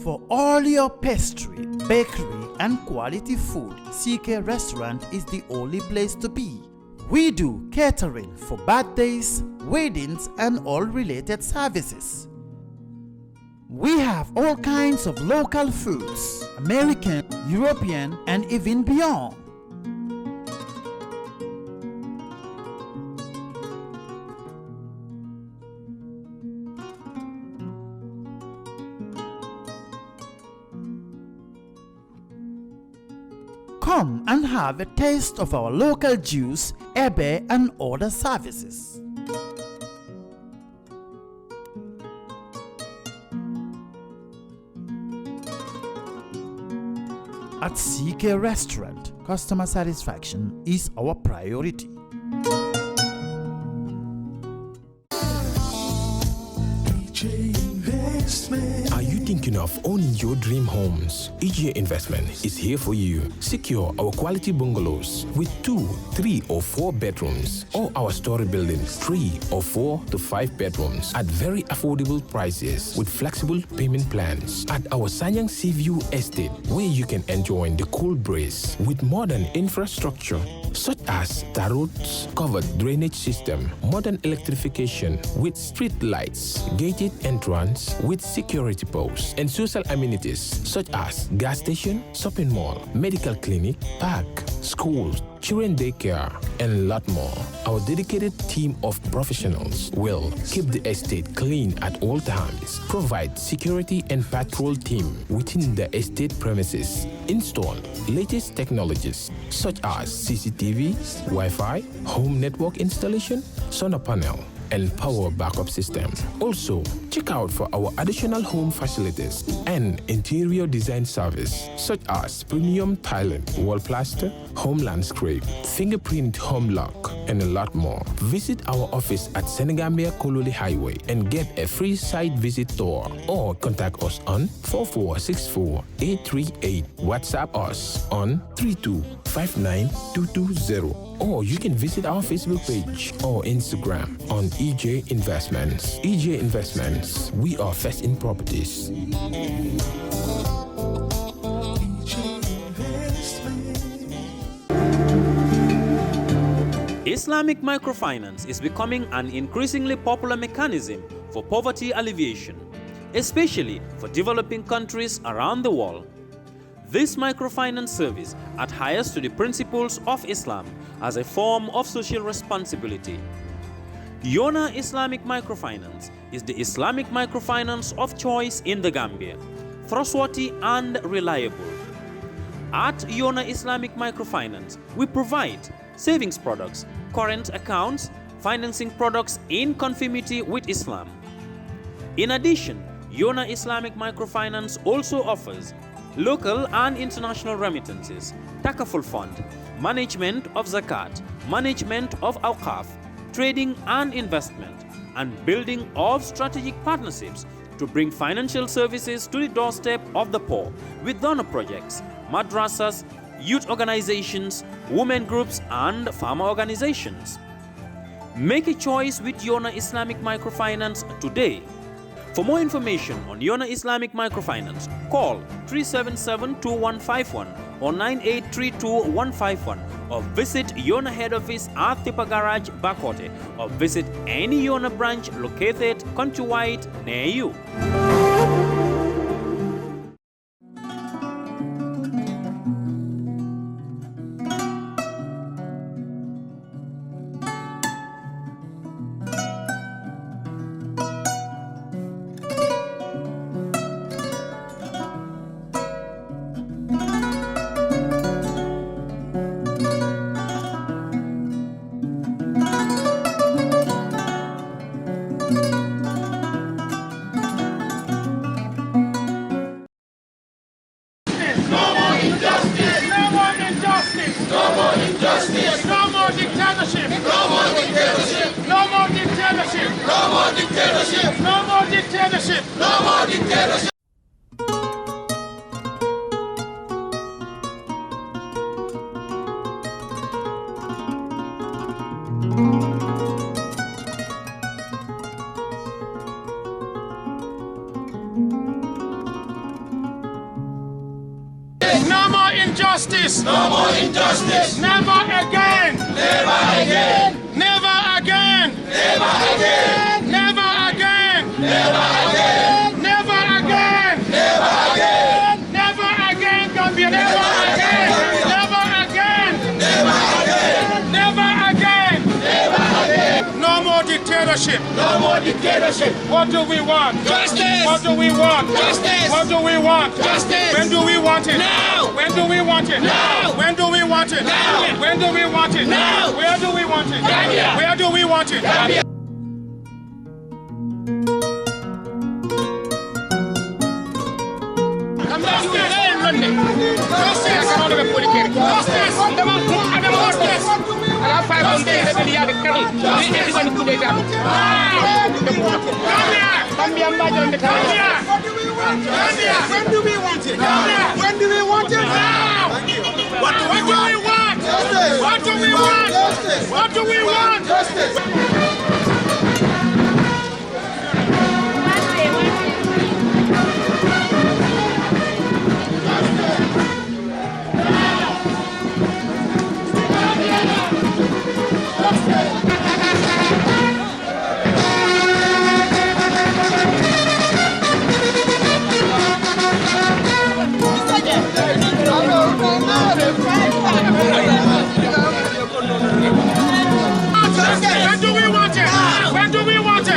For all your pastry, bakery, and quality food, CK Restaurant is the only place to be. We do catering for birthdays, weddings, and all related services. We have all kinds of local foods, American, European, and even beyond. Come and have a taste of our local juice, ebe, and other services. At CK Restaurant, customer satisfaction is our priority. Are you thinking of owning your dream homes? EJ Investment is here for you. Secure our quality bungalows with 2, 3, or 4 bedrooms, or our story buildings, 3 or 4 to 5 bedrooms at very affordable prices with flexible payment plans at our Sanyang Seaview Estate, where you can enjoy the cool breeze with modern infrastructure such as tar roads, covered drainage system, modern electrification with street lights, gated entrance with security posts, and social amenities such as gas station, shopping mall, medical clinic, park, schools, children daycare, and a lot more. Our dedicated team of professionals will keep the estate clean at all times, provide security and patrol team within the estate premises, install latest technologies such as CCTV, Wi-Fi, home network installation, solar panel, and power backup system. Also, check out for our additional home facilities and interior design service such as premium tiling, wall plaster, home landscape, fingerprint home lock, and a lot more. Visit our office at Senegambia Kololi Highway and get a free site visit tour, or contact us on 4464838. WhatsApp us on 3259220. Or you can visit our Facebook page or Instagram on EJ Investments. EJ Investments, we are first in properties. Islamic microfinance is becoming an increasingly popular mechanism for poverty alleviation, especially for developing countries around the world. This microfinance service adheres to the principles of Islam as a form of social responsibility. Yona Islamic Microfinance is the Islamic microfinance of choice in the Gambia, trustworthy and reliable. At Yona Islamic Microfinance, we provide savings products, current accounts, financing products in conformity with Islam. In addition, Yona Islamic Microfinance also offers local and international remittances, takaful fund, management of zakat, management of awqaf, trading and investment, and building of strategic partnerships to bring financial services to the doorstep of the poor with donor projects, madrasas, youth organizations, women groups, and farmer organizations. Make a choice with Yona Islamic Microfinance today. For more information on Yona Islamic Microfinance, call 377-2151 or 9832-151, or visit Yona head office at Tipa Garage, Bakote, or visit any Yona branch located countrywide near you. justice. No more injustice. No more injustice. Never again. Never again. Never again. Never again. Never again. Never again. Never again. Never again. Never again. Gambia. Never again. Never again. Never again. Never again. Never again. No more dictatorship. No more dictatorship. What do we want? Justice. What do we want? Justice. What do we want? Justice. When do we want it? Now. When do we want it? Now. When do we want it? Now. When do we want it? Now. Where do we want it? Gambia. Where do we want it? Gambia. When do we want it? When do we want it? Now! What do we want? What do we want? What do we want? When do we want it? When do we want it?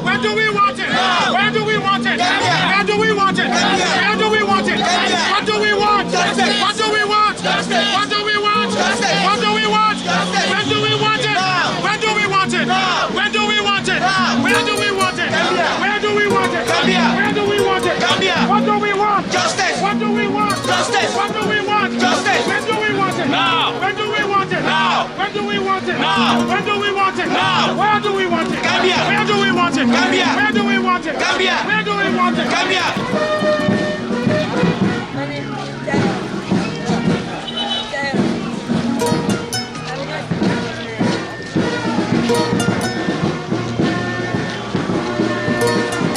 When do we want it? When do we want it? Where do we want it? Where do we want it? What do we want? What do we want? What do we want? What do we want? When do we want it? When do we want it? When do we want it? Where do we want it? Where do we want it? Where do we want it? What do we want? Justice. What do we want? Justice. What do we want? Justice. When do we want it? Now. When do we want it? Now. When do we want it? Now. When do we want it? Now. Where do we want it? Gambia. Where do we want it? Gambia. Where do we want it? Gambia. Where do we want it? Gambia.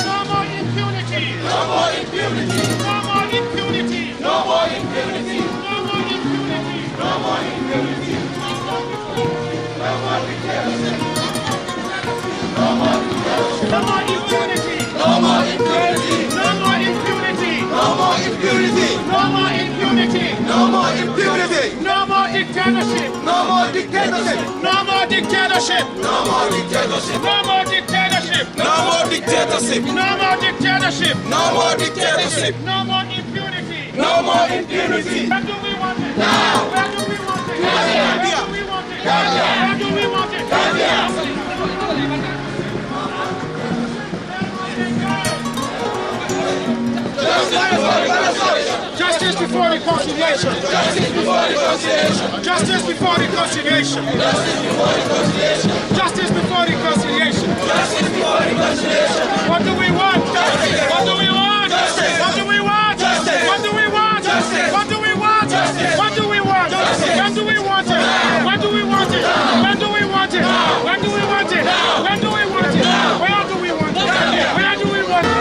No more impunity. No more impunity. No more impunity. No more impunity. No more impunity. No more impunity. No more dictatorship. No more dictatorship. No more impunity. No more impunity. No more impunity. No more impunity. No more impunity. No more impunity. No more dictatorship. No more dictatorship. No more dictatorship. No more dictatorship. No more dictatorship. No more dictatorship. No more dictatorship. No more dictatorship. No more impunity. No more impunity. Where do we want it? Now. Where do we want it? Where do we want it? Where do we want it? Justice before reconciliation. Justice before reconciliation. Justice before reconciliation. Justice before reconciliation. Justice before reconciliation. What do we want? What do we want? What do we want? What do we want? What do we want? What do we want? When do we want it? When do we want it? When do we want it? When do we want it? When do we want it? Where do we want it? Where do we want it?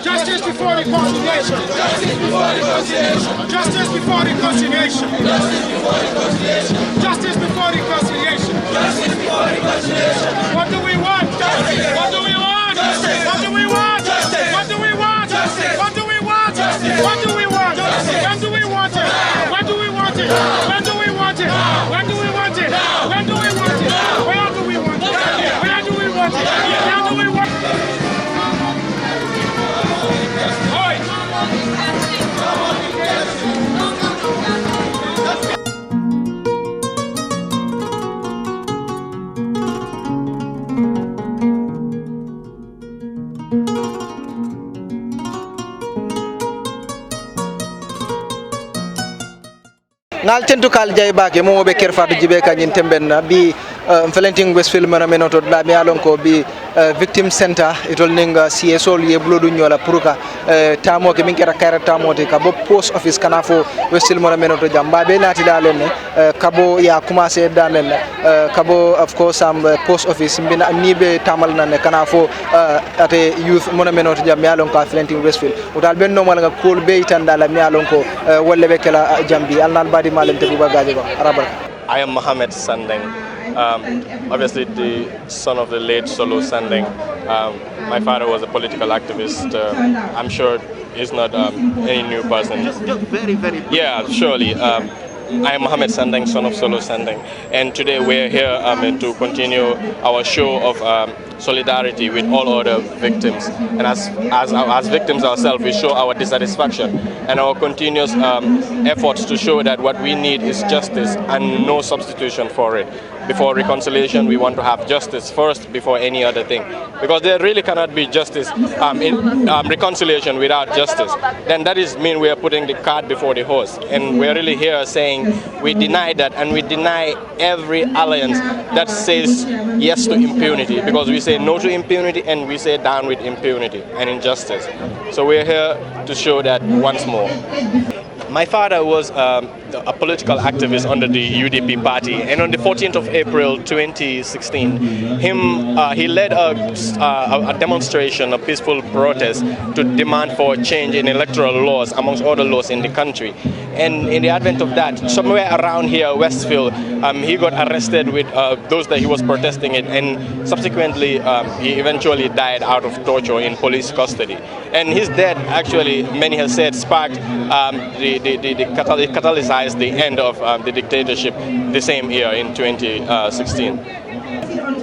Justice before reconciliation. Justice before reconciliation. Justice before reconciliation. Justice before reconciliation. Justice before reconciliation. What do we want? Justice. What do we want? Justice. What do we want? Justice. What do we want? Justice. What do we want? Justice. What do we want? Justice. When do we want it? When do we want it? When do we want it? When do we want it? When do we want it? Where do we want it? Where do we want it? Where do we want it? ngal tentu kal jay bake mo be Kerr Fatou jibe ka nyin temben bi Valentin Westfield Manameno to Lamialonko be victim center, it will ninga CSO ye blood nyola puruka tamo ke minkera kaira tamo te kabo post office kanafo Westfield Manameno to jamba be nati dalene kabo ya kumase damen kabo of course post office mbina nibe tamal nan kanafo ate youth Manameno to jamialonko Valentin Westfield udal ben no mala cool be tanda la mialonko wolle be kala jambi alnal badi malen te buba gaje ko araba. I am Mohammed Sandeng, obviously the son of the late Solo Sandeng. My father was a political activist. I'm sure he's not any new person. Just very, very brief. Yeah, surely. I am Mohammed Sandeng, son of Solo Sandeng, and today we're here to continue our show of solidarity with all other victims. And as victims ourselves, we show our dissatisfaction and our continuous efforts to show that what we need is justice and no substitution for it. Before reconciliation, we want to have justice first before any other thing. Because there really cannot be justice in reconciliation without justice. Then that is mean we are putting the cart before the horse. And we're really here saying we deny that, and we deny every alliance that says yes to impunity. Because we say no to impunity and we say down with impunity and injustice. So we're here to show that once more. My father was a political activist under the UDP party, and on the 14th of April 2016, he led a demonstration, a peaceful protest to demand for a change in electoral laws, amongst other laws in the country. And in the advent of that, somewhere around here, West-Ville, he got arrested with those that he was protesting it, and subsequently he eventually died out of torture in police custody. And his death, actually, many have said, sparked catalyzed the end of the dictatorship the same year in 2016.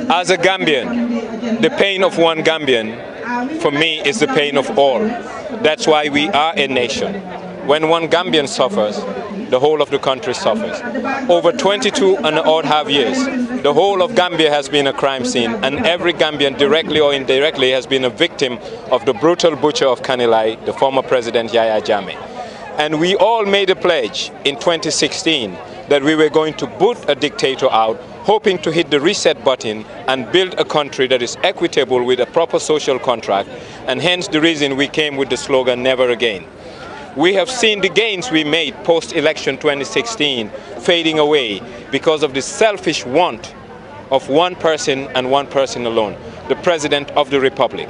As a Gambian, the pain of one Gambian, for me, is the pain of all. That's why we are a nation. When one Gambian suffers, the whole of the country suffers. Over 22 and a half years, the whole of Gambia has been a crime scene, and every Gambian, directly or indirectly, has been a victim of the brutal butcher of Kanilai, the former President Yahya Jammeh. And we all made a pledge in 2016 that we were going to boot a dictator out, hoping to hit the reset button and build a country that is equitable with a proper social contract, and hence the reason we came with the slogan, never again. We have seen the gains we made post-election 2016 fading away because of the selfish want of one person and one person alone, the President of the Republic.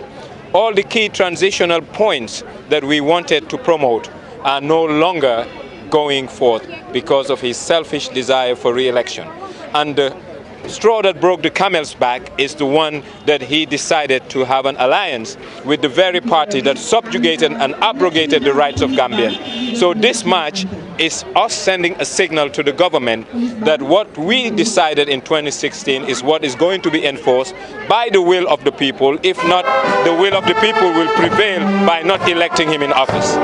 All the key transitional points that we wanted to promote are no longer going forth because of his selfish desire for re-election. And the straw that broke the camel's back is the one that he decided to have an alliance with the very party that subjugated and abrogated the rights of Gambians. So this march is us sending a signal to the government that what we decided in 2016 is what is going to be enforced by the will of the people. If not, the will of the people will prevail by not electing him in office.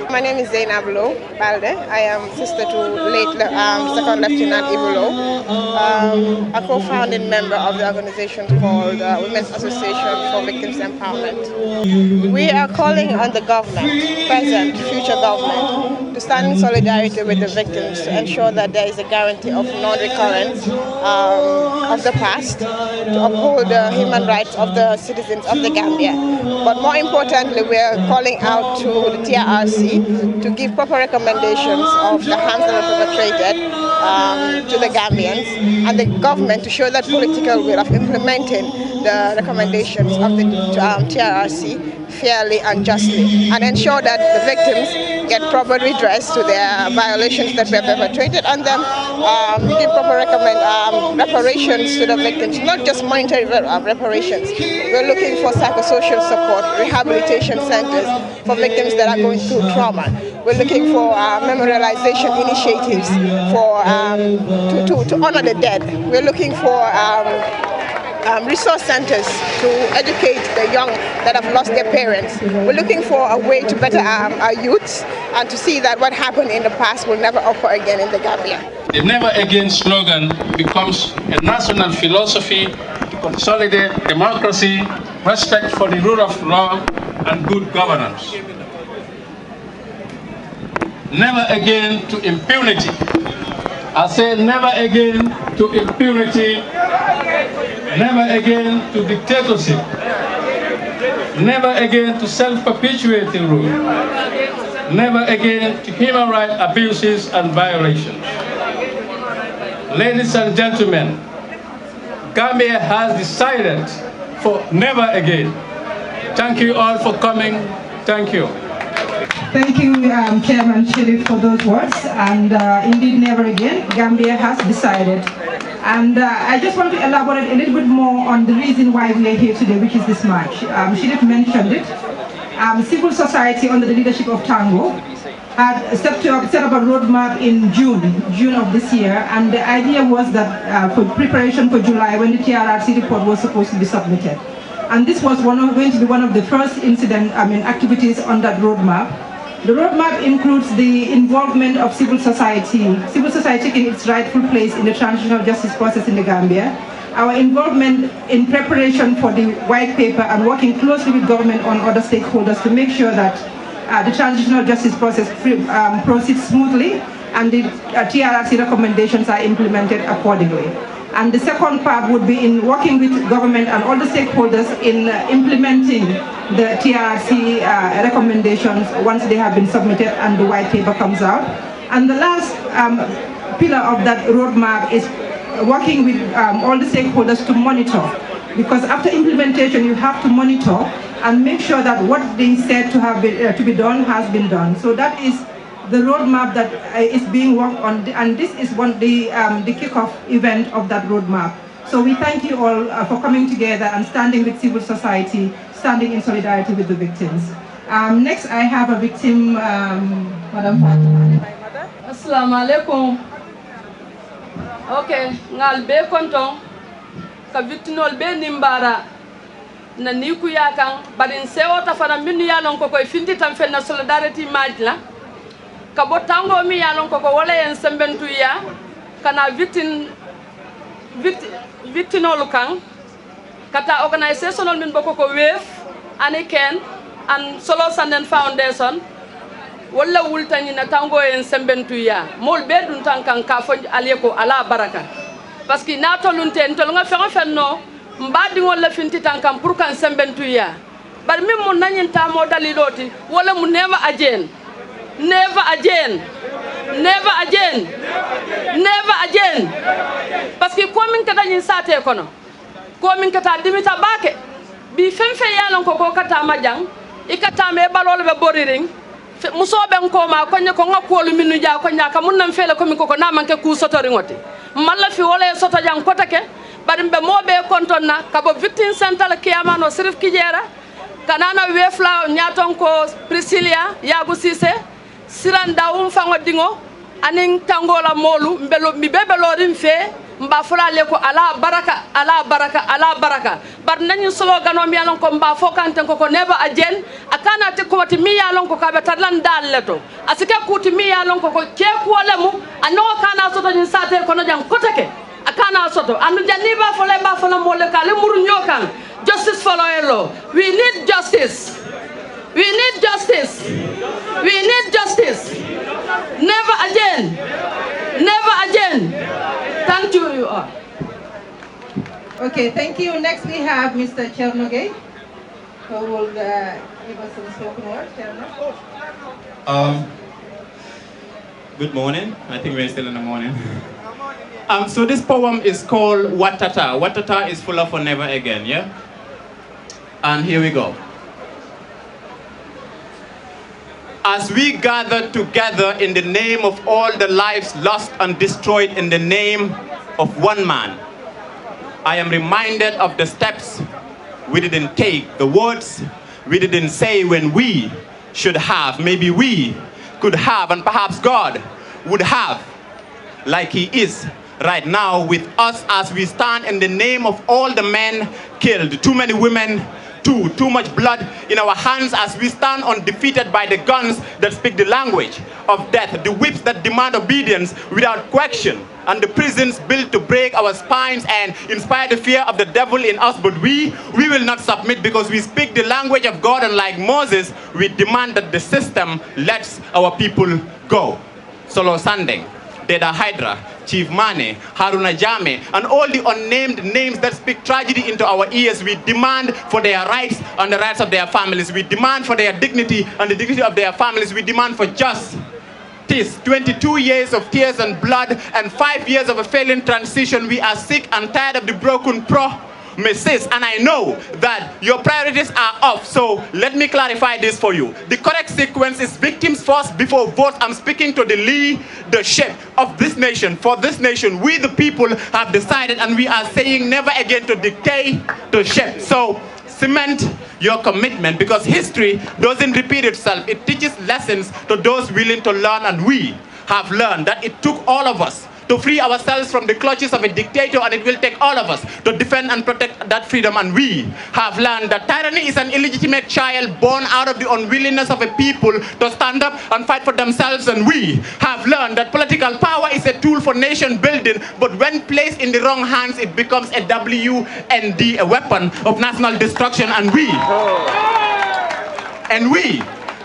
My name is Zainab Lo Balde. I am sister to late Second Lieutenant Ibulo, a co-founding member of the organization called Women's Association for Victims Empowerment. We are calling on the government, present, future government, to stand in solidarity with the victims to ensure that there is a guarantee of non-recurrence of the past, to uphold the human rights of the citizens of the Gambia. But more importantly, we are calling out to the TRRC to give proper recommendations of the harms that were perpetrated to the Gambians, and the government to show that political will of implementing the recommendations of the TRRC fairly and justly, and ensure that the victims get proper redress to their violations that were perpetrated on them, give proper reparations to the victims, not just monetary reparations. We're looking for psychosocial support, rehabilitation centers for victims that are going through trauma. We're looking for memorialization initiatives for to honor the dead. We're looking for resource centers to educate the young that have lost their parents. We're looking for a way to better our youths and to see that what happened in the past will never occur again in the Gambia. The Never Again slogan becomes a national philosophy to consolidate democracy, respect for the rule of law, and good governance. Never again to impunity. I say never again to impunity, never again to dictatorship, never again to self-perpetuating rule, never again to human rights abuses and violations. Ladies and gentlemen, Gambia has decided for never again. Thank you all for coming. Thank you. Thank you, Chairman Sharif, for those words. And indeed, never again, Gambia has decided. And I just want to elaborate a little bit more on the reason why we are here today, which is this march. Sharif mentioned it. Civil society, under the leadership of Tango, had set up a roadmap in June of this year. And the idea was that for preparation for July, when the TRRC report was supposed to be submitted. And this was going to be one of the first activities on that roadmap. The roadmap includes the involvement of civil society taking its rightful place in the transitional justice process in the Gambia, our involvement in preparation for the white paper and working closely with government on other stakeholders to make sure that the transitional justice process proceeds smoothly and the TRRC recommendations are implemented accordingly. And the second part would be in working with government and all the stakeholders in implementing the TRRC recommendations once they have been submitted and the white paper comes out. And the last pillar of that roadmap is working with all the stakeholders to monitor. Because after implementation, you have to monitor and make sure that what they said to be done has been done. So that is the roadmap that is being worked on, and this is the kickoff event of that roadmap. So we thank you all for coming together and standing with civil society, standing in solidarity with the victims. Next, I have a victim, Madam Fatou. Assalamu alaikum. Okay, ngal be konton ka victinol be nimbara na niku yakan barin sewota fana minnu yalon ko koy finti tan fel na solidarity majla ka bo tango mi yalon ko wala en sembentu ya kana victinol kan kata organizational min boko ko wef aniken and solo sanden foundation wala wultani na tango en sembentu ya mol be dun tan kan ka fo aleko ala baraka parce que na tolunte to nga fenno mbadi wala finti tan kan pour kan sembentu ya bar min mun nanyin ta mo daliloti wala mu never again parce que ko min kata nyin sate kono ko min kata dimita bake bi femfe yalon ko kata majang ikata me balol be boriring muso ben ko ma ko nyako ngakolu minu ja ko nyaka mun nam fele ko min ko na manke ku sotori ngoti malla fi wala soto jang kotake bari be mobe kontonna ka bo victim center kiyama no sirif kijera kanana wefla nyaton ko Priscilla yagu sise siranda fango dingo anin tangola molu mbelo mi bebelorin fe mba fula le ko ala baraka bar nañu slogan o mi yalon ko mba fokante ko neba ajen akana te ko wati mi yalon ko kabe tadlan dalleto asike kuti mi yalon ko ke ko lemu anno kana soto ni sate ko no jam kotake akana soto anu janiba fole mole kale muru nyokan justice for law. We need justice. Never again. Thank you all. Okay, thank you. Next we have Mr. Chernogay, who will give us some spoken word. Good morning. I think we're still in the morning. So this poem is called Watata. Watata is full of for never again, yeah? And here we go. As we gather together in the name of all the lives lost and destroyed in the name of one man, I am reminded of the steps we didn't take, the words we didn't say when we should have, maybe we could have, and perhaps God would have, like he is right now with us as we stand in the name of all the men killed, too many women, too much blood in our hands as we stand undefeated by the guns that speak the language of death, the whips that demand obedience without question, and the prisons built to break our spines and inspire the fear of the devil in us. But we will not submit because we speak the language of God, and like Moses, we demand that the system lets our people go. Solo Sandeng, Deda Hydra, Chief Mane, Haruna Jame, and all the unnamed names that speak tragedy into our ears. We demand for their rights and the rights of their families. We demand for their dignity and the dignity of their families. We demand for justice. 22 years of tears and blood and 5 years of a failing transition. We are sick and tired of the broken promises, and I know that your priorities are off, so let me clarify this for you. The correct sequence is victims first before votes. I'm speaking to the leadership of this nation. For this nation, we the people have decided, and we are saying never again to dictatorship. So cement your commitment, because history doesn't repeat itself. It teaches lessons to those willing to learn, and we have learned that it took all of us to free ourselves from the clutches of a dictator, and it will take all of us to defend and protect that freedom. And we have learned that tyranny is an illegitimate child born out of the unwillingness of a people to stand up and fight for themselves. And we have learned that political power is a tool for nation building, but when placed in the wrong hands, it becomes a WND, a weapon of national destruction. And we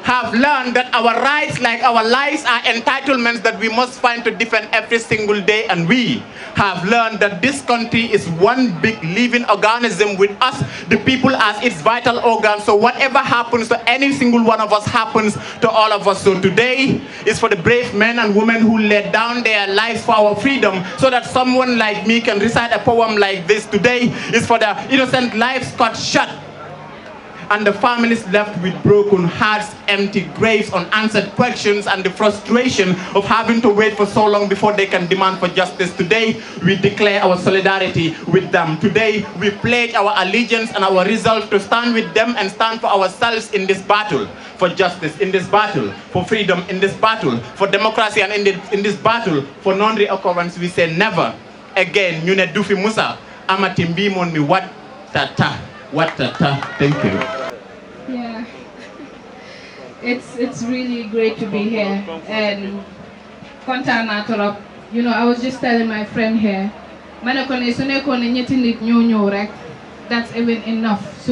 have learned that our rights, like our lives, are entitlements that we must find to defend every single day. And we have learned that this country is one big living organism with us, the people, as its vital organ. So whatever happens to any single one of us happens to all of us. So today is for the brave men and women who laid down their lives for our freedom, so that someone like me can recite a poem like this. Today is for the innocent lives cut short, and the families left with broken hearts, empty graves, unanswered questions, and the frustration of having to wait for so long before they can demand for justice. Today, we declare our solidarity with them. Today, we pledge our allegiance and our resolve to stand with them and stand for ourselves in this battle for justice, in this battle for freedom, in this battle for democracy, and in this battle for non-reoccurrence. We say never again. Nyune Dufi Musa, Amatimbi mon mi wat tata. Thank you. Yeah, it's really great to be here, and kontaan torop. You know, I was just telling my friend here, that's even enough.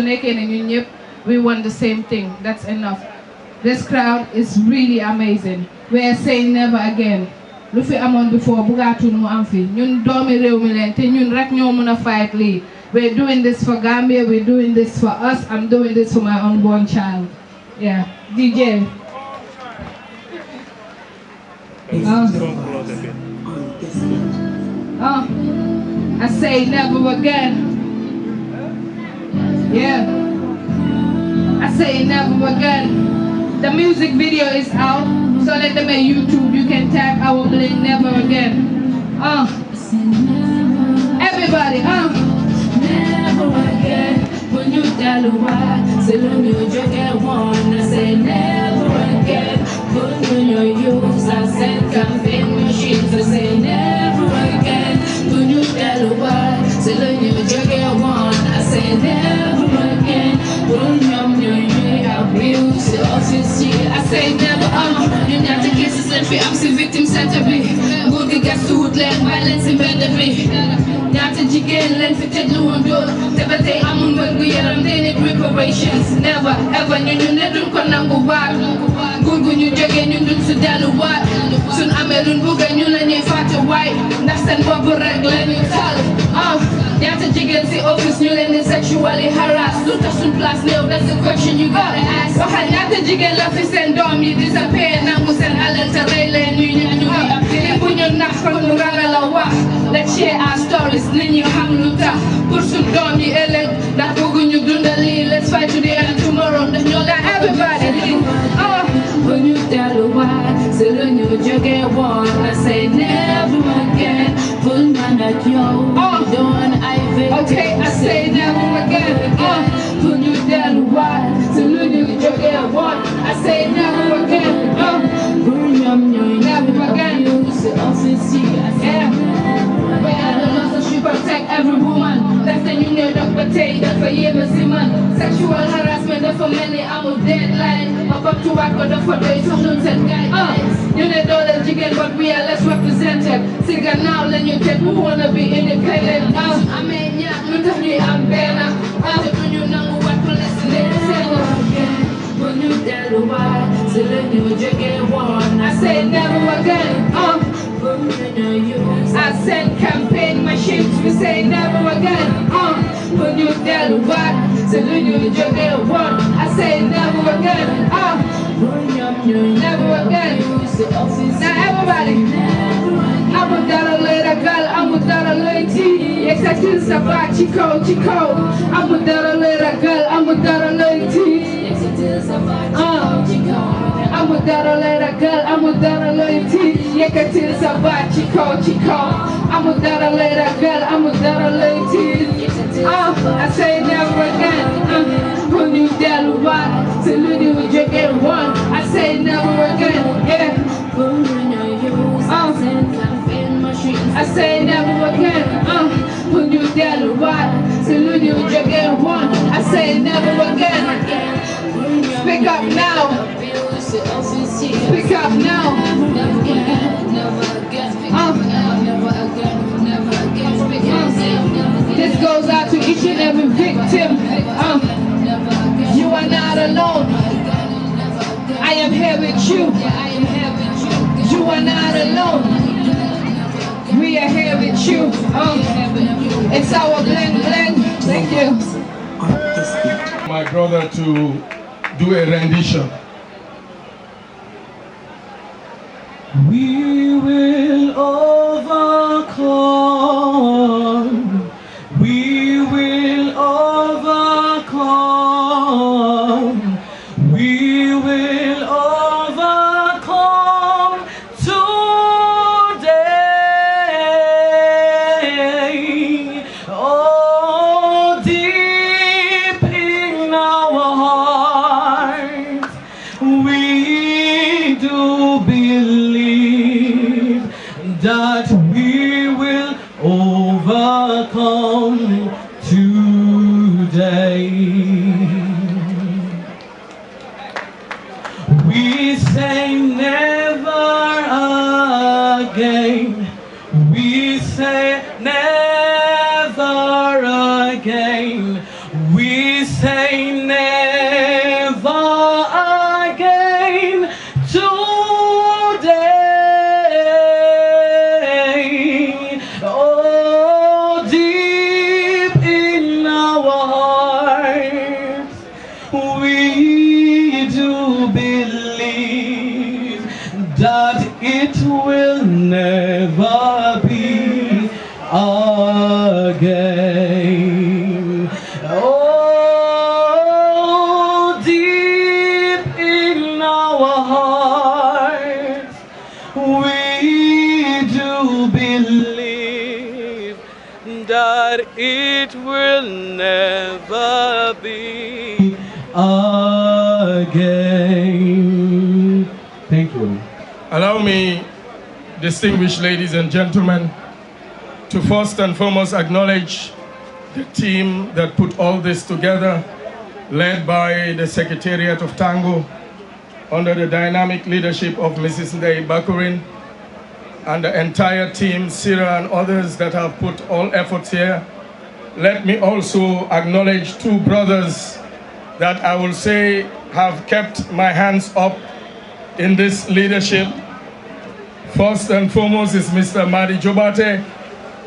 We want the same thing. That's enough. This crowd is really amazing. We are saying never again. Lufi amon before bugatu no amfi. Ñun doomi réew mi len te ñun rek ñoo mëna fight li. We're doing this for Gambia, we're doing this for us, I'm doing this for my unborn child. Yeah. DJ. I say never again. Yeah. I say never again. The music video is out, so let them on YouTube. You can tag our play never again. Everybody, never again. When you tell why, say when you just get one, I say never again. When you use I send campaign machines, I say never again. When you tell why, say when you just get one, I say never again. When you abuse the office, I say never. You have to cases and free, I'm still victim center. Good gets to land violence in bed of me. Nyata jigen len fi tedlu wondo tebe tay amul wërgu yaram day need reparations. Never ever ñu ne duñ ko nangu waat nguur gu ñu jógee ñun duñ su dellu waat suñ amee luñ bëgg ñu la ñuy fàtte waay ndax seen bopp rek la ñuy tal. Nyata jigen si office ñu leen di sexually harass lu tax suñ place néew, that's the question you gotta ask. Waxal ñaata jigen la fi seen doom yi disappear nangu seen alal te rey leen ñu appear. Punya nakon murangala wax. Let's share our stories. Ninyo hamluta. Pursun domi elek. That bugunyu dundali. Let's fight today and tomorrow. Then you'll let everybody. When you tell why, so when you get one, I say never again. Pull man at yo. Don't I feel. Okay, I say never again. When you tell why, so when you get one, I say never again. Never again. You say office, yeah. She protect every woman. That's the union of potato that for years, man. Sexual harassment for many, I'm a deadline. Up to work on the for days, some nonsense guidelines. You need all that you get, but we are less represented. Singer now, then you take who wanna be independent. I mean, yeah, look at me, I'm better. When you know what to listen to, when you tell why, so then you get one. I say never again. I send campaign machines, we say never again. When you tell what, so then you get one. I say never again. Never again. Now everybody. I'm a dollar later girl, I'm a dollar lady. Exactly about Chico. I'm a dollar later girl, I'm a dollar lady. I'm a dollar later girl, I'm a dollar lady. Exactly about Chico. I'm a dollar later girl, I'm a dollar lady. I say never again. When you tell what, so you get one. I say never again. Yeah. I say never again. When you tell what, so you get one. I say never again. Speak up now. Speak up now. Never again. Never again. This goes out to each and every victim. You are not alone. I am here with you. You are not alone. We are here with you. It's our blend. Thank you. My brother to do a rendition. We will overcome. We will overcome. We will overcome today. Oh, deep in our hearts, we do believe that we will overcome today. We say never again. We say never again. We say never again today. Oh, deep in our hearts, we do believe that it will never be again. Oh, deep in our hearts, we do believe that it will never be again. Thank you. Allow me, distinguished ladies and gentlemen, to first and foremost acknowledge the team that put all this together, led by the Secretariat of Tango, under the dynamic leadership of Mrs. Ndei Bakurin, and the entire team, Sira and others that have put all efforts here. Let me also acknowledge two brothers that I will say have kept my hands up in this leadership. First and foremost is Mr. Madi Jobate,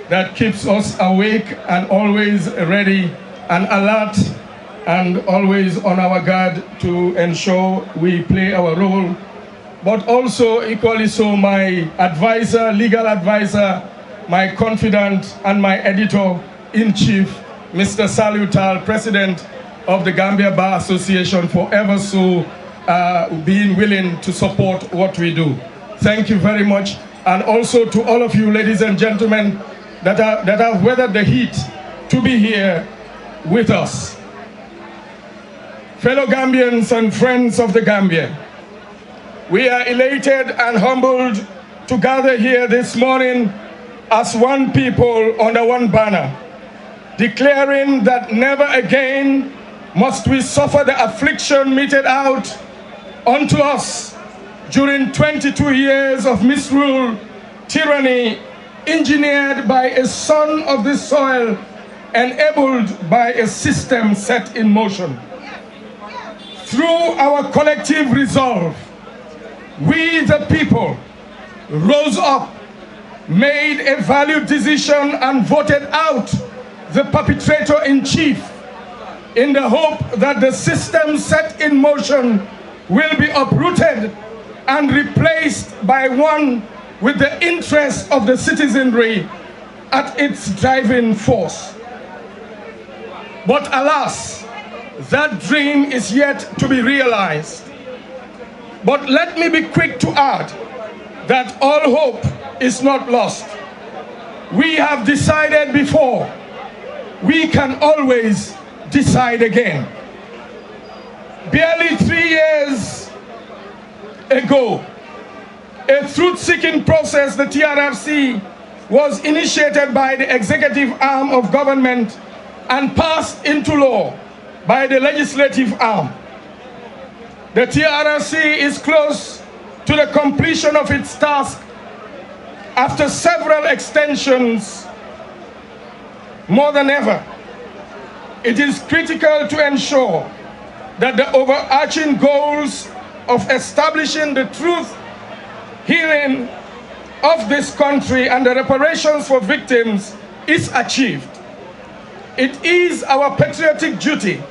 that keeps us awake and always ready and alert and always on our guard to ensure we play our role but also equally so my advisor, legal advisor, my confidant, and my editor-in-chief, Mr. Salutal, President of the Gambia Bar Association, for ever so being willing to support what we do. Thank you very much. And also to all of you, ladies and gentlemen, that have weathered the heat to be here with us. Fellow Gambians and friends of the Gambia, we are elated and humbled to gather here this morning as one people under one banner, declaring that never again must we suffer the affliction meted out unto us during 22 years of misrule, tyranny, engineered by a son of this soil, enabled by a system set in motion. Through our collective resolve, we the people rose up, made a valued decision, and voted out the perpetrator-in-chief in the hope that the system set in motion will be uprooted and replaced by one with the interest of the citizenry at its driving force. But alas, that dream is yet to be realized. But let me be quick to add that all hope is not lost. We have decided before. We can always decide again. Barely 3 years ago, a truth-seeking process, the TRRC, was initiated by the executive arm of government and passed into law by the legislative arm. The TRRC is close to the completion of its task after several extensions. More than ever, it is critical to ensure that the overarching goals of establishing the truth healing of this country and the reparations for victims is achieved. It is our patriotic duty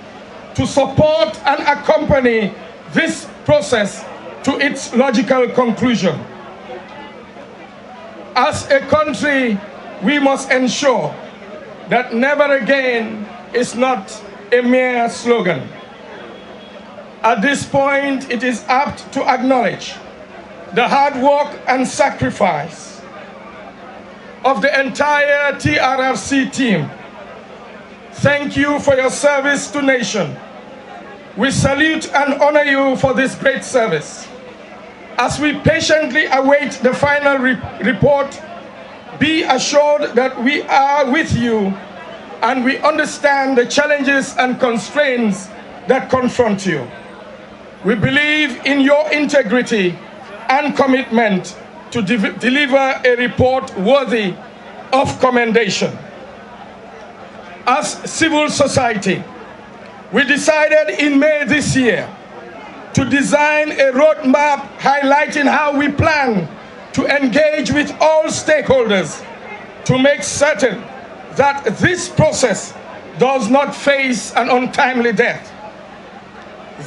to support and accompany this process to its logical conclusion. As a country, we must ensure that never again is not a mere slogan. At this point, it is apt to acknowledge the hard work and sacrifice of the entire TRRC team. Thank you for your service to nation. We salute and honor you for this great service. As we patiently await the final report, be assured that we are with you and we understand the challenges and constraints that confront you. We believe in your integrity and commitment to deliver a report worthy of commendation. As civil society, we decided in May this year to design a roadmap highlighting how we plan to engage with all stakeholders to make certain that this process does not face an untimely death.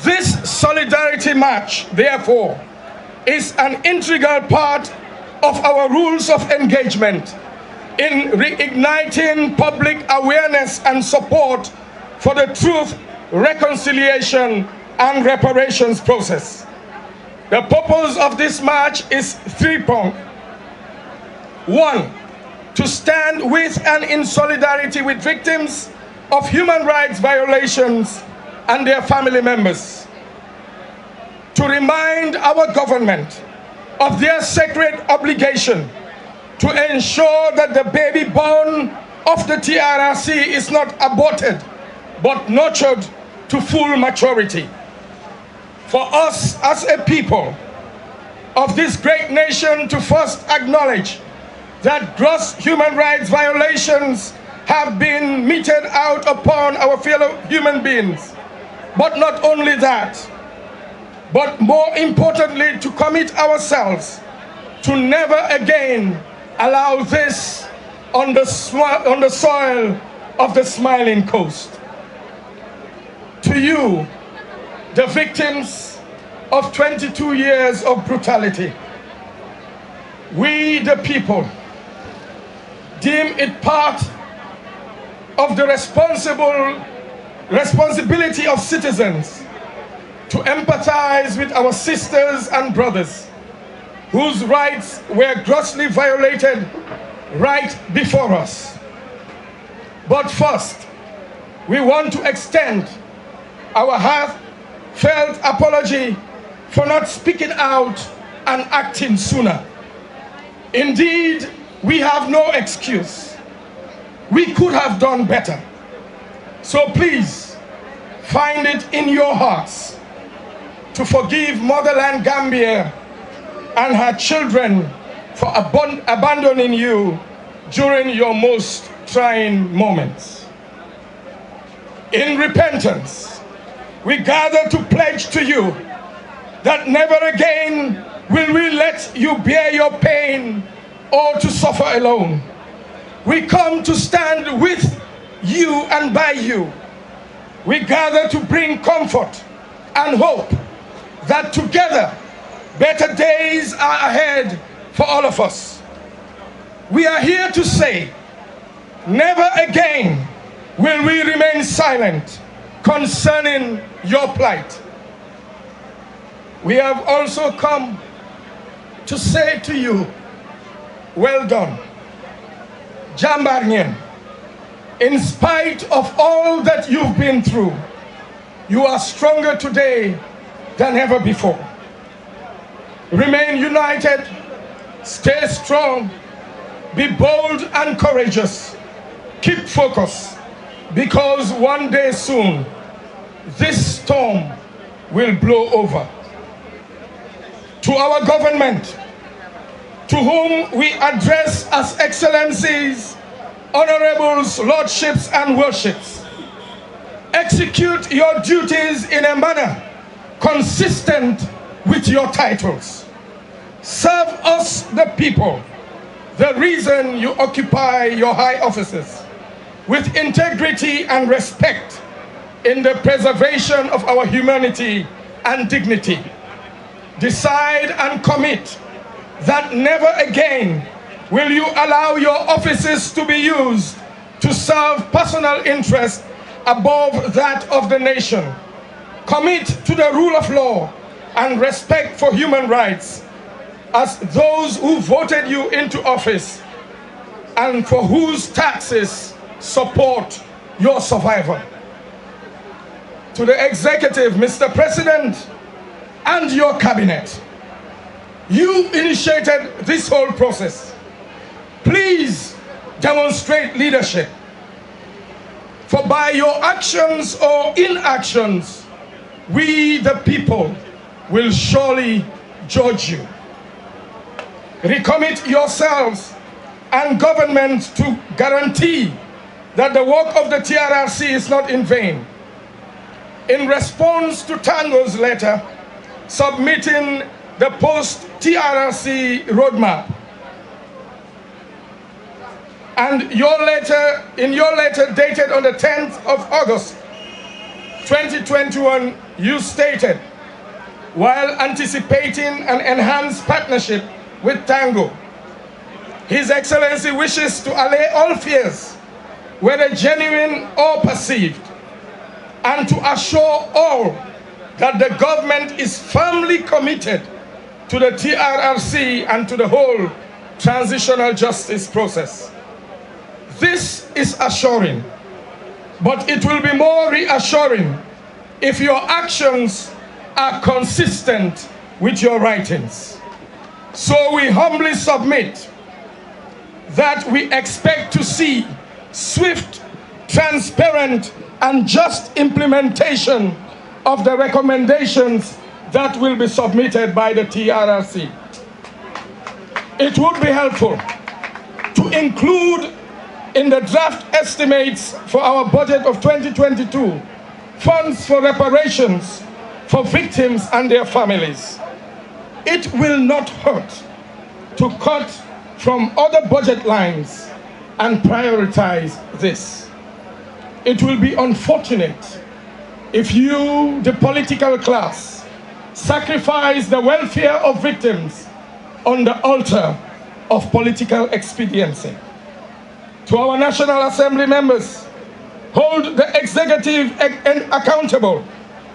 This solidarity march, therefore, is an integral part of our rules of engagement in reigniting public awareness and support for the truth, reconciliation, and reparations process. The purpose of this march is three-pronged. One, to stand with and in solidarity with victims of human rights violations and their family members. To remind our government of their sacred obligation to ensure that the baby born of the TRRC is not aborted, but nurtured to full maturity. For us as a people of this great nation to first acknowledge that gross human rights violations have been meted out upon our fellow human beings. But not only that, but more importantly, to commit ourselves to never again allow this on the soil of the Smiling Coast. To you, the victims, of 22 years of brutality, we, the people, deem it part of the responsibility of citizens to empathize with our sisters and brothers whose rights were grossly violated right before us. But first, we want to extend our heartfelt apology for not speaking out and acting sooner. Indeed, we have no excuse. We could have done better. So please, find it in your hearts to forgive Motherland Gambia and her children for abandoning you during your most trying moments. In repentance, we gather to pledge to you that never again will we let you bear your pain or to suffer alone. We come to stand with you and by you. We gather to bring comfort and hope that together better days are ahead for all of us. We are here to say, never again will we remain silent concerning your plight. We have also come to say to you, well done. Jambar ngeen. In spite of all that you've been through, you are stronger today than ever before. Remain united, stay strong, be bold and courageous. Keep focus, because one day soon, this storm will blow over. To our government, to whom we address as excellencies, honorables, lordships, and worships, execute your duties in a manner consistent with your titles. Serve us, the people, the reason you occupy your high offices, with integrity and respect in the preservation of our humanity and dignity. Decide and commit that never again will you allow your offices to be used to serve personal interest above that of the nation. Commit to the rule of law and respect for human rights as those who voted you into office and for whose taxes support your survival. To the executive, Mr. President, and your cabinet, you initiated this whole process. Please demonstrate leadership, for by your actions or inactions, we the people will surely judge you. Recommit yourselves and government to guarantee that the work of the TRRC is not in vain. In response to Tango's letter submitting the post-TRRC roadmap, and in your letter dated on the 10th of August 2021, you stated, while anticipating an enhanced partnership with Tango, His Excellency wishes to allay all fears, whether genuine or perceived, and to assure all that the government is firmly committed to the TRRC and to the whole transitional justice process. This is assuring, but it will be more reassuring if your actions are consistent with your writings. So we humbly submit that we expect to see swift, transparent, and just implementation of the recommendations that will be submitted by the TRRC. It would be helpful to include in the draft estimates for our budget of 2022 funds for reparations for victims and their families. It will not hurt to cut from other budget lines and prioritize this. It will be unfortunate if you, the political class, sacrifice the welfare of victims on the altar of political expediency. To our National Assembly members, hold the executive accountable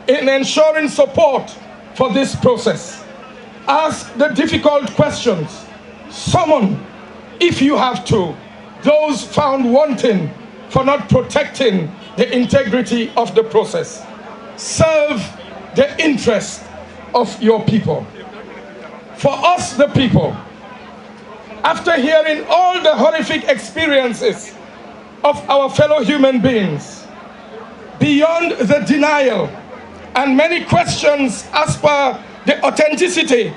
in ensuring support for this process. Ask the difficult questions. Summon, if you have to, those found wanting for not protecting the integrity of the process. Serve the interest of your people. For us, the people, after hearing all the horrific experiences of our fellow human beings, beyond the denial and many questions as per the authenticity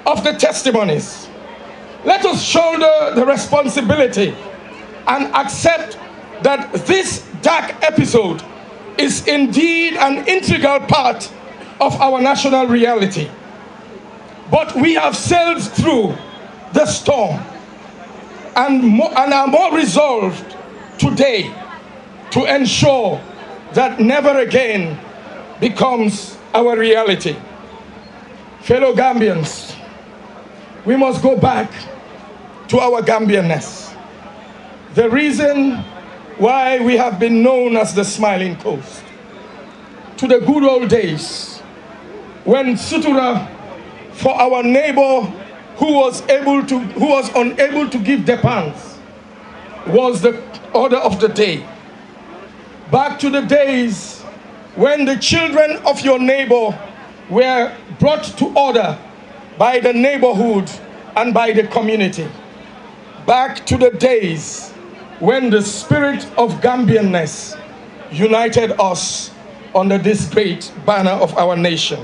of the testimonies, let us shoulder the responsibility and accept that this dark episode is indeed an integral part of our national reality. But we have sailed through the storm and are more resolved today to ensure that never again becomes our reality. Fellow Gambians, we must go back to our Gambianness. The reason why we have been known as the Smiling Coast, to the good old days when sutura for our neighbor who was unable to give depends was the order of the day. Back to the days when the children of your neighbor were brought to order by the neighborhood and by the community. Back to the days when the spirit of Gambianness united us under this great banner of our nation.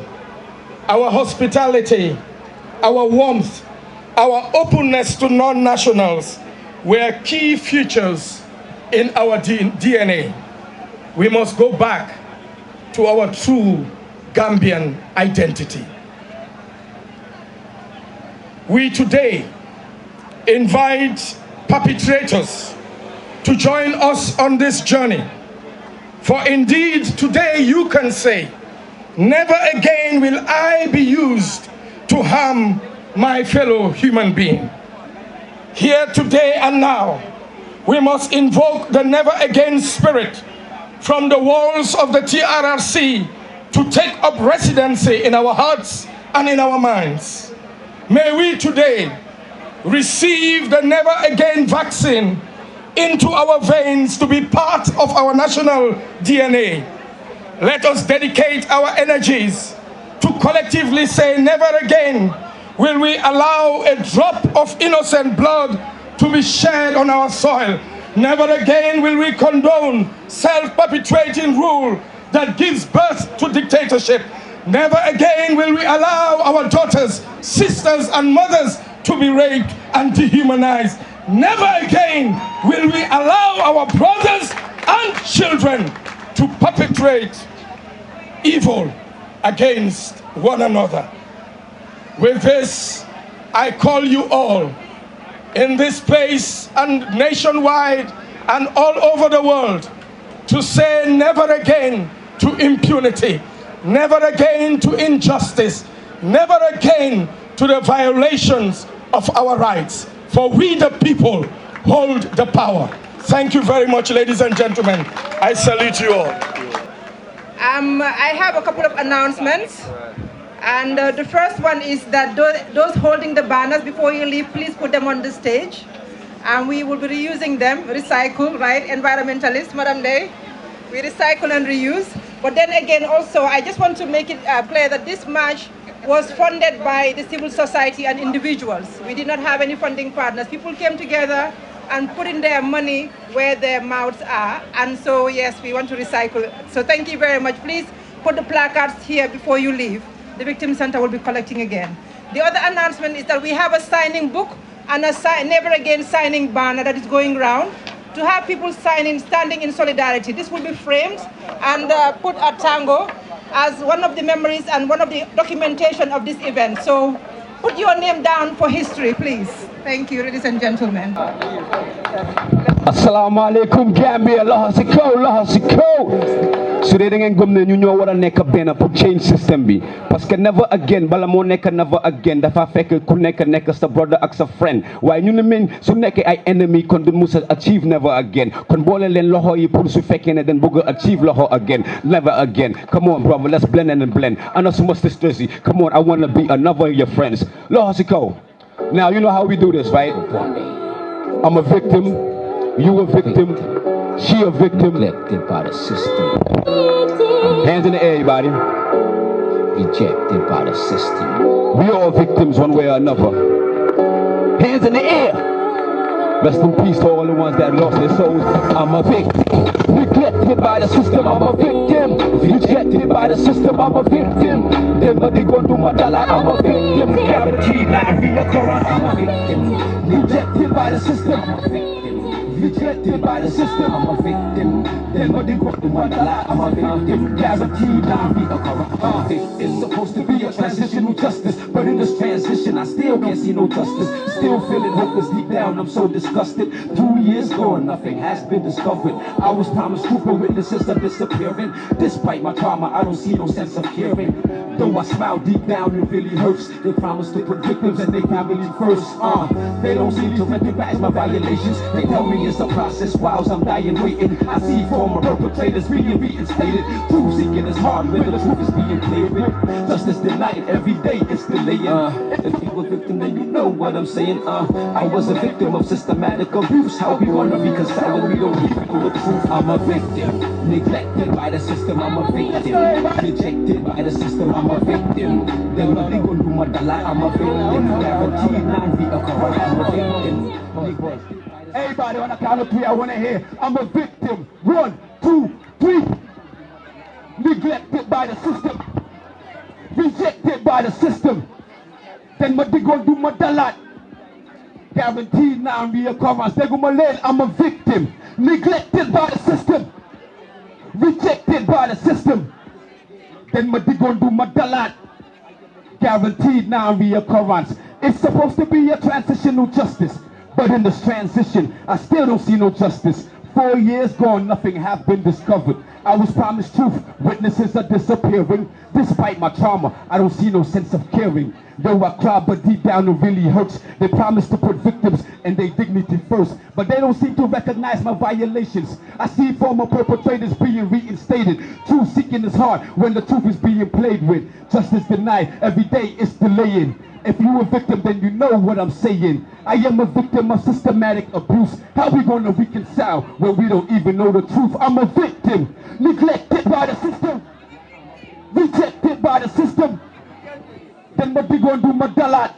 Our hospitality, our warmth, our openness to non-nationals were key features in our DNA. We must go back to our true Gambian identity. We today invite perpetrators to join us on this journey. For indeed, today you can say, never again will I be used to harm my fellow human being. Here today and now, we must invoke the never again spirit from the walls of the TRRC to take up residency in our hearts and in our minds. May we today receive the never again vaccine into our veins to be part of our national DNA. Let us dedicate our energies to collectively say never again will we allow a drop of innocent blood to be shed on our soil. Never again will we condone self-perpetuating rule that gives birth to dictatorship. Never again will we allow our daughters, sisters, and mothers to be raped and dehumanized. Never again will we allow our brothers and children to perpetrate evil against one another. With this, I call you all in this place and nationwide and all over the world to say never again to impunity, never again to injustice, never again to the violations of our rights. For we the people hold the power. Thank you very much, ladies and gentlemen. I salute you all. I have a couple of announcements. And the first one is that those holding the banners, before you leave, please put them on the stage. And we will be reusing them, recycle, right? Environmentalists, Madam Day. We recycle and reuse. But then again, also, I just want to make it clear that this march was funded by the civil society and individuals. We did not have any funding partners. People came together and put in their money where their mouths are. And so, yes, we want to recycle. So thank you very much. Please put the placards here before you leave. The Victim Center will be collecting again. The other announcement is that we have a signing book and a never again signing banner that is going around to have people signing, standing in solidarity. This will be framed and put at Tango as one of the memories and one of the documentation of this event. So put your name down for history, please. Thank you, ladies and gentlemen. Assalamu alaikum Gambia, lahasiko. So they ngeen gëm ne ñu ñoo war a nekk benn pour change system bi parce que never again bala moo nekk never again dafa fekk ku nekk sa brother ak sa friend waaye ñu ne mean su nekkee ay enemy kon du mus a achieve never again kon boole leen loxo yi pour su fekkee ne dañ bëgg a achieve loxo again never again. Come on brother, let's blend and blend. Ana suma sisters yi, come on, I want to be another of your friends. Lahasiko. Now you know how we do this, right? I'm a victim, you a victim, she a victim. Neglected by the system. Hands in the air, everybody. Rejected by the system. We all victims one way or another. Hands in the air. Rest in peace to all the ones that lost their souls. I'm a victim. Neglected by the system, I'm a victim. Rejected by the system, I'm a victim. Never they gon' do my dollar, I'm a victim. Guaranteed life reoccurrence, I'm a victim. Rejected by the system, I'm a victim. Rejected by the system, I'm a victim. Never they gon' do my dollar, I'm a victim. Guaranteed life reoccurrence. It's supposed to be a transitional justice, but in this transition, I still can't see no justice. Still feeling hopeless deep down, I'm so disgusted. 2 years gone, nothing has been discovered. I was promised truth, but witnesses are disappearing. Despite my trauma, I don't see no sense of caring. Though I smile deep down, it really hurts. They promise to put victims and they family first. They don't seem to recognize my violations. They tell me it's a process whilst I'm dying waiting. I see former perpetrators being reinstated. Truth seeking is hard when the truth is being cleared. Justice denied every day, it's delaying. If you were a victim, then you know what I'm saying. I was a victim of systematic abuse. How we gonna reconcile when we don't even know the truth? I'm a victim, neglected by the system. I'm a victim, rejected by the system. I'm a victim. Then what they gonna do my dollar? I'm a victim. Guaranteed non-reoccurrence. I'm a victim. Everybody on the count of 3, I wanna hear. I'm a victim. 1, 2, 3. Neglected by the system. Rejected by the system. Then what they gonna do my dollar? Guaranteed non-reoccurrence. They gonna learn I'm a victim. Neglected by the system. Rejected by the system. Then what they gonna do my dollar? Guaranteed non-reoccurrence. It's supposed to be a transitional justice, but in this transition, I still don't see no justice. 4 years gone, nothing have been discovered. I was promised truth, witnesses are disappearing. Despite my trauma, I don't see no sense of caring. Yo, I cry, but deep down it really hurts. They promise to put victims and their dignity first, but they don't seem to recognize my violations. I see former perpetrators being reinstated. Truth seeking is hard when the truth is being played with. Justice denied, every day it's delaying. If you a victim, then you know what I'm saying. I am a victim of systematic abuse. How we gonna reconcile when we don't even know the truth? I'm a victim, neglected by the system, rejected by the system. Then what we gonna do, my dollar?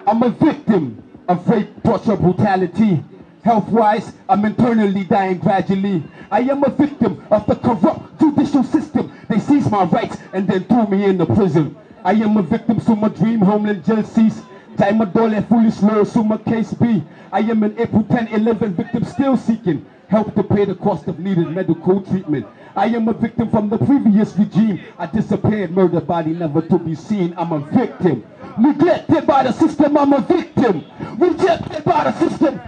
I'm a victim of rape, torture, brutality. Health-wise, I'm internally dying gradually. I am a victim of the corrupt judicial system. They seized my rights and then threw me in the prison. I am a victim, so my dream homeland just cease. Time a dollar foolish law, so my case be. I am an April 10-11 victim still seeking help to pay the cost of needed medical treatment. I am a victim from the previous regime. I disappeared, murdered, body never to be seen. I'm a victim, neglected by the system. I'm a victim, rejected by the system.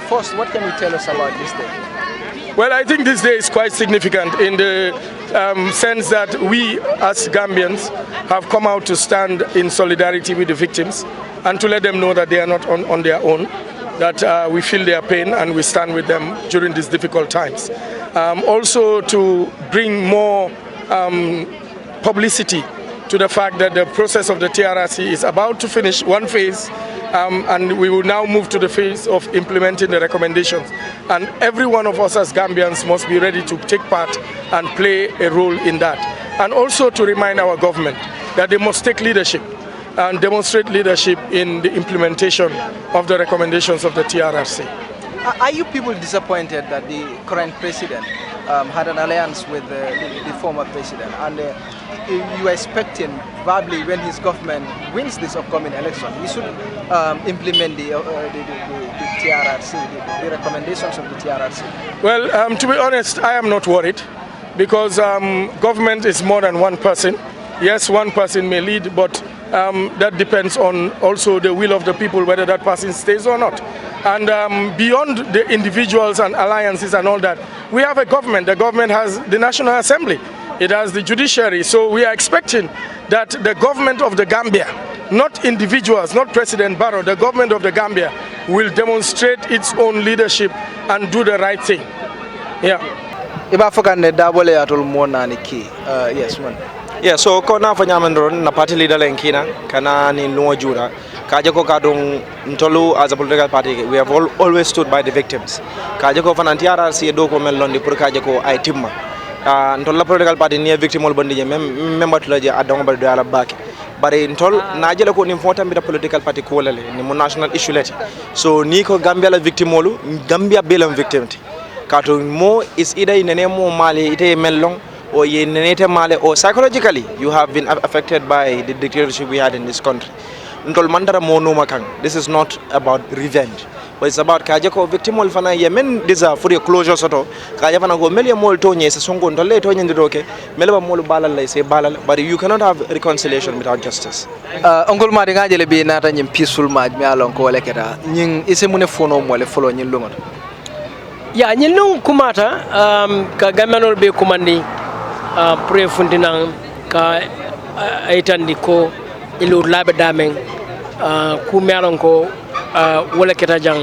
First, what can you tell us about this day? Well, I think this day is quite significant in the sense that we as Gambians have come out to stand in solidarity with the victims and to let them know that they are not on their own, that we feel their pain and we stand with them during these difficult times. Also to bring more publicity to the fact that the process of the TRRC is about to finish one phase, and we will now move to the phase of implementing the recommendations. And every one of us as Gambians must be ready to take part and play a role in that. And also to remind our government that they must take leadership and demonstrate leadership in the implementation of the recommendations of the TRRC. Are you people disappointed that the current president had an alliance with the former president, and you are expecting probably when his government wins this upcoming election, he should implement the TRRC, the recommendations of the TRRC? Well, to be honest, I am not worried, because government is more than one person. Yes, one person may lead, but that depends on also the will of the people, whether that person stays or not. And beyond the individuals and alliances and all that, we have a government. The government has the National Assembly. It has the judiciary. So we are expecting that the government of the Gambia, not individuals, not President Barrow, the government of the Gambia will demonstrate its own leadership and do the right thing. Yeah. Iba fokane dabole atol monani ki. Yes, man. Yeah, so ko na fa nyamandron na party leader lenkina kana ni no jura kaje ko kadon ntolu as a political party we have always stood by the victims kaje ko fananti RRC do ko mel londi pour kaje ko ay timma ntolla political party ni victim ol bandi même membatula je adon bal do ala baki bari ntol na jele ko ni fota mi political party ko lale ni mo national issue leti so ni ko Gambia la victim olu Gambia belam victim ti kato mo is either inene mo mali ite mellong or yenete male or psychologically you have been affected by the dictatorship we had in this country. Ntol mandara mo no makang. This is not about revenge, but it's about kaje ko victim ol fana yemen deserve for a closure soto kaje fana go mele mol tonye se songo ndolle tonye ndiroke mele ba mol balal lay se balal, but you cannot have reconciliation without justice. Ongol ma dinga jele bi nata nyim peaceful match mi alon ko leketa nyin ise mune fono mole folo nyin lumat ya nyin lung kumata ka gamanol be kumandi pre fundinang ka aitandi ko ilur labe dameng ku melon ko wala keta jang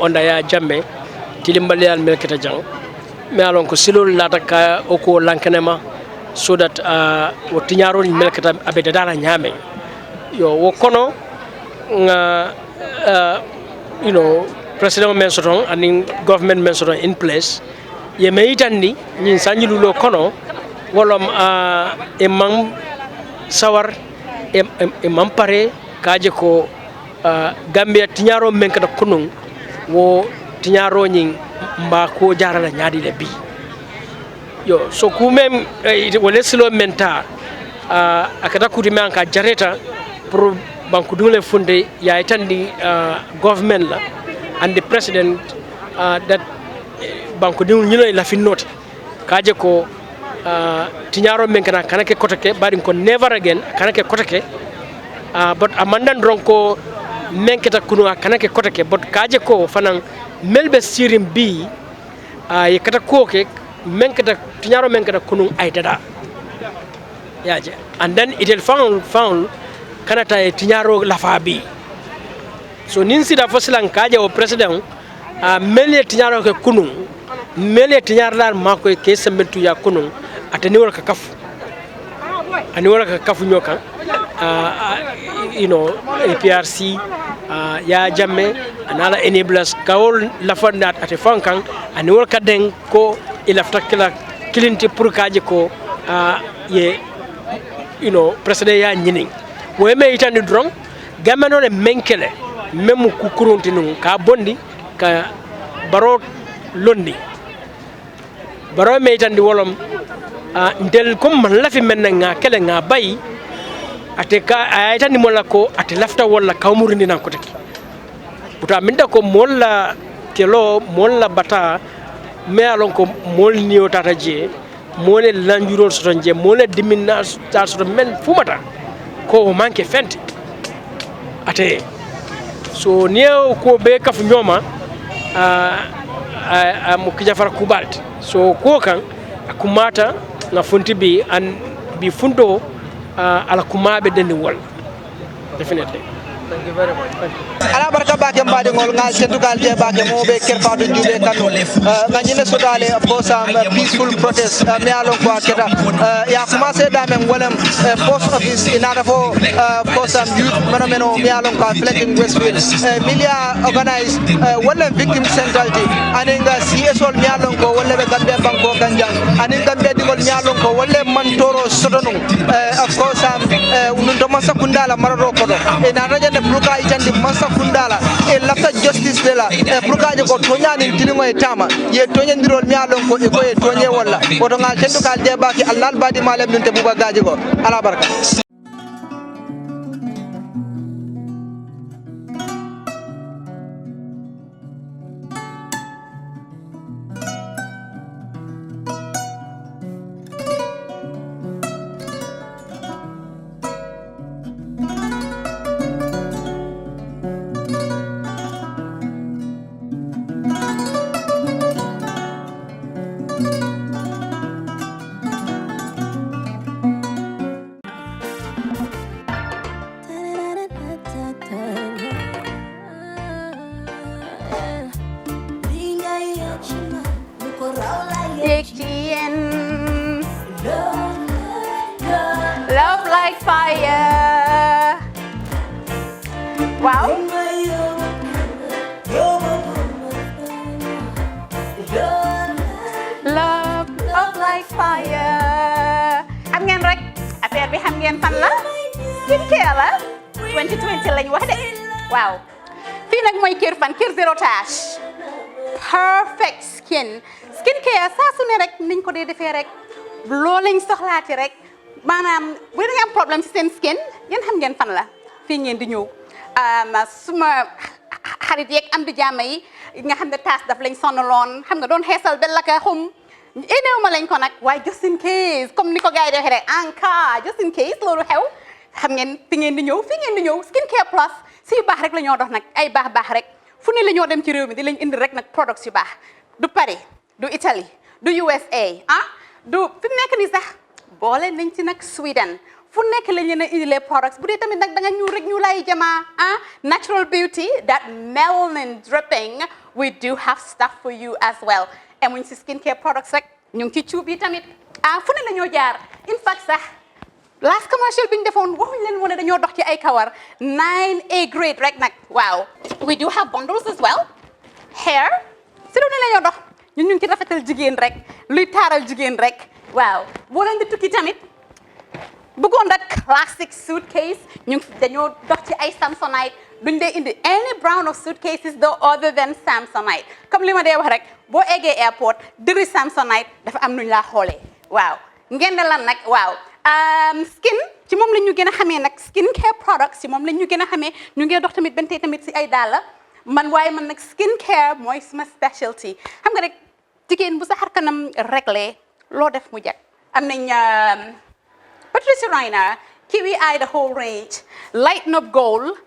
onda ya jamme tilimbali al mel keta jang melon ko silol lata ka oko lankanema so that wo tinyaro ni mel keta abeda dala nyame yo wo kono nga president men soton and government men soton in place ye meitandi nyin sanjilulo kono wolom imam sawar imam pare kaje ko Gambia tinyaro men kada kunun wo tinyaro nyin mba ko jarala nyaadi le bi yo so kumem wole silo menta akata kuti men ka jareta pour banku dungale funde ya itandi government la and the president that banko dingul ñino la fi note kaje ko tinyaro men kana kanake kotake bari ko never again kanake kotake but amandan ronko men keta kunu kanake kotake but kaje ko fanan melbe sirim bi ye kata koke men keta tinyaro men keta kunu ay dada yaje and then it will found kanata tinyaro lafa bi so ninsi da fosilan kaje o president mele tinyaro ke kunu mele tinyarlar mako ke sembentu ya kunun atani wala ka kafu ani wala ka kafu nyoka APRC ya jamme anala enablers kawol lafanda ate fankan ani wala ka den ko ilafta kila kilinti pour kaje ko ye president ya nyinin wo me itandi drong gamano le menkele memu kukurunti nun ka bondi ka baro londi baro me itandi wolom ndel kom man lafi men nga kele nga bay ate ka ayitandi molla ko ate lafta wala kawmurindi nan ko taki buta minda ko molla kelo molla bata me alon ko mol niyo tata je mole lanjuro soton je mole diminna tar soton men fumata ko manke fente ate so niyo ko be kaf nyoma am kijafar kubalt so ko kan akumata na funti bi an bi fundo ala kumabe deni wol definitely. Thank you very much. Ala barka bake mbadi ngol ngal sentu gal je bake mo be Kerr Fatou jube kanu nganyine sodale for some peaceful protest me alon ko aketa ya commencé damen wolem post office inada for some youth menomeno me alon ko flanking Westfield milia organize wolem victim centrality aninga CSO me alon ko wolle be Gambia banko ganjang aninga Gambia dingol me alon ko wolle mantoro sodonu of course unun to masa kundala mararo ko inada Bruka itandi masa fundala e lafta justice dela bruka je ko tonyani tilingo e tama ye tonye ndirol mi alon ko e ko e tonye wala ko to ngal tendu kal deba ki Allah badi malem nunte buga gaji ko ala barka like fire. Xam ngeen rek affaire bi xam ngeen fan la skincare la 2020 lañ wax de waaw fii nag mooy Kerr fan Kerr zero tache perfect skincare saa su ne rek niñ ko dee defee rek loo lañ soxlaati rek maanaam bu ngeen am problème ci seen skin yéen xam ngeen fan la fii ngeen di ñëw suma xarit yeeg am di jàmm yi nga xam ne taas daf lañ sonaloon xam nga doon xeesal bel laka xum éneew ma lañ ko nag waaye just in case comme ni ko gars yi di waxee rek en cas just in case loolu xew xam ngeen fi ngeen di ñëw skincare plus si yu baax rek la ñoo dox nag ay baax rek fu ne la ñoo dem ci réew mi di lañ indi rek nag products yu baax du Paris du Italie du USA du fi mu nekk nii sax boole nañ ci nag Sweden fu nekk lañ leen a indilee products bu dee tamit nag da nga ñuul rek ñu lay jamaa natural beauty that melanin dripping we do have stuff for you as well emuñ si skincare products rek ñu ngi ci cuub yi tamit fu ne la ñoo jaar in fact sax last commercial bi ñu defoon waxuñ leen woon ne dañoo dox ci ay kawar 9A grade rek nag waaw we do have bundles as well hair si lu ne la ñoo dox ñun ñu ngi ci rafetal jigéen rek luy taaral jigéen rek waaw boo leen di tukki tamit bëggoon rek classic suitcase ñu dañoo dox ci ay Samsonite duñ dee indi any brand of suitcases though other than Samsonite comme li ma dee wax rek boo eggee airport dëri Samsonite dafa am nuñ laa xoolee waaw ngeen ne lan nag waaw skin ci moom la ñu gën a xamee nag skincare products ci moom la ñu gën a xamee ñu ngi dox tamit bentey tamit si ay dàlla man waaye man nag skincare mooy suma specialty xam nga rek jigéen bu sa xar kanam réglé loo def mu jag am nañ Patricia Reiner Kiwi Eye the whole range Lighten Up Gold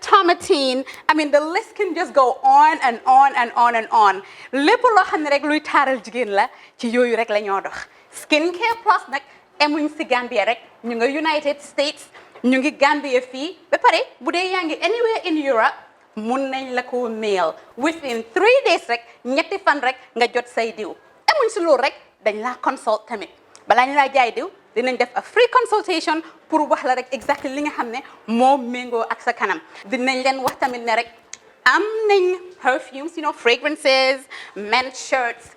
Tomatine I mean the list can just go on and on and on and on lépp loo xam ne rek luy taaral jigéen la ci yooyu rek la ñoo dox skincare plus nag emuñ si Gambia rek ñu ngi United States ñu ngi Gambia fii ba pare bu dee yaa ngi anywhere in Europe mun nañ la ko mail within 3 days rek ñetti fan rek nga jot say diw emuñ si loolu rek dañ laa consult tamit balaa ñu laa jaay diw dinañ def a free consultation pour wax la rek exactly li nga xam ne moo méngoo ak sa kanam dinañ leen wax tamit ne rek am nañ perfumes fragrances men's shirts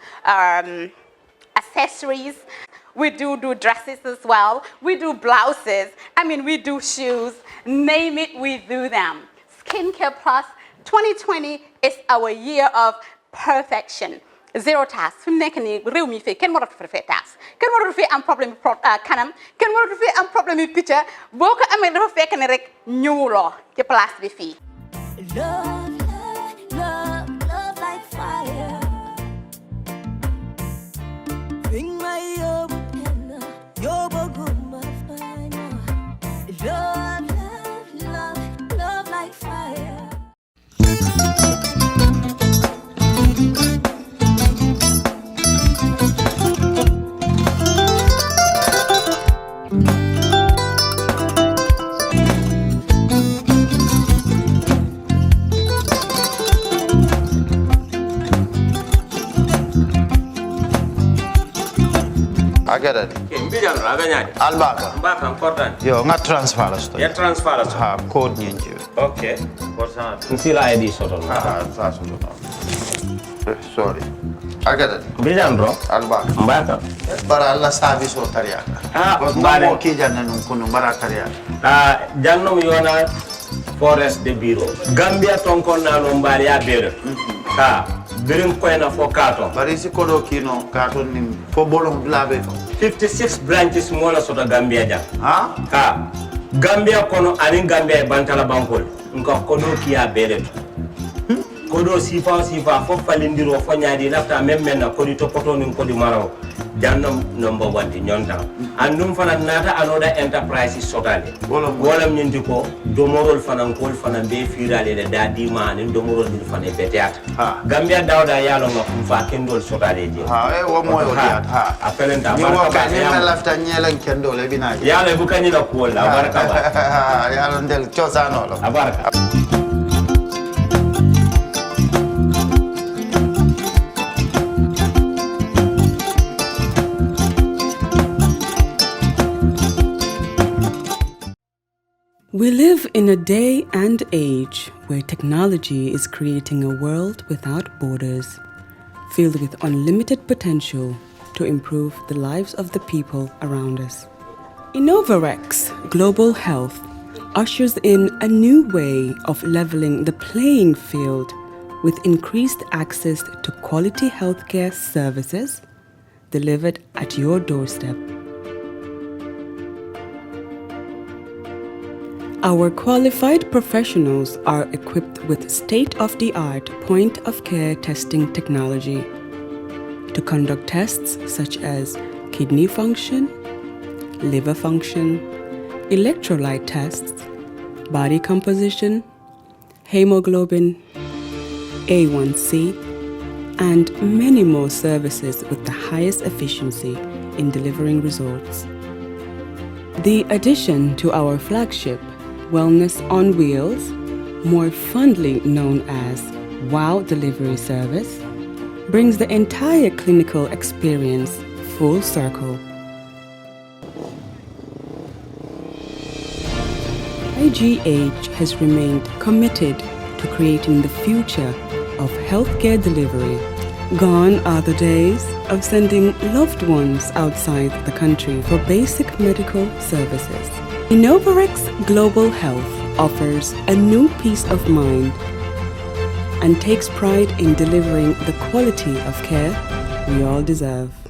accessories we do dresses as well we do blouses I mean we do shoes name it we do them Skincare Plus 2020 is our year of perfection zero task fi mu nekk nii réew mi fii kenn waratu fi task kenn waratu fi am problème kanam kenn waratu fi am problème yu picca boo ko amee dafa fekk ne rek ñëwuloo ci place bi fii love like fire bring my yoboguma fire love like fire Agada. Mbijan raganyadi. Albaka. Mbaka important. Yo, nga transfer la sto. Ya transfer la sto. Ha, code nyenje. Okay. Korsa. Nsila ID soto. Ah, sa soto. Sorry. Agada. Mbijan bro. Albaka. Mbaka. Bara alla service o tariaka. mbare. Mo ki janna nun kunu bara tariaka. Jannom yona forest de bureau. Gambia tonkon na no mbari ya bere. Birim koyna fo kato bari si kodo kino kato ni fo bolong blabe 56 branches mola soto Gambia ja ha Gambia kono ani Gambia bantala bankol nka kodo kiya bele kodo sifa fo falindiro fo nyaadi lafta memmen na kodi topoto nin kodi maraw jannom number 1 ti nyonta andum fana nata anoda enterprise sotale wolam nyindi ko domorol fana kol fana be firale de dadi ma ni domorol ni fana beteata Gambia dawda yalo ngam fa kendol sotale je wo moyo diat apelenta baraka ba ni lafta nyelen kendol e bina yalo bu kanyi la ko la baraka ba yalo ndel ciosano lo baraka We live in a day and age where technology is creating a world without borders, filled with unlimited potential to improve the lives of the people around us. Innovarex Global Health ushers in a new way of leveling the playing field with increased access to quality healthcare services delivered at your doorstep. Our qualified professionals are equipped with state-of-the-art point-of-care testing technology to conduct tests such as kidney function, liver function, electrolyte tests, body composition, hemoglobin, A1C, and many more services with the highest efficiency in delivering results. The addition to our flagship, Wellness on Wheels, more fondly known as WOW Delivery Service, brings the entire clinical experience full circle. IGH has remained committed to creating the future of healthcare delivery. Gone are the days of sending loved ones outside the country for basic medical services. Innovarex Global Health offers a new peace of mind and takes pride in delivering the quality of care we all deserve.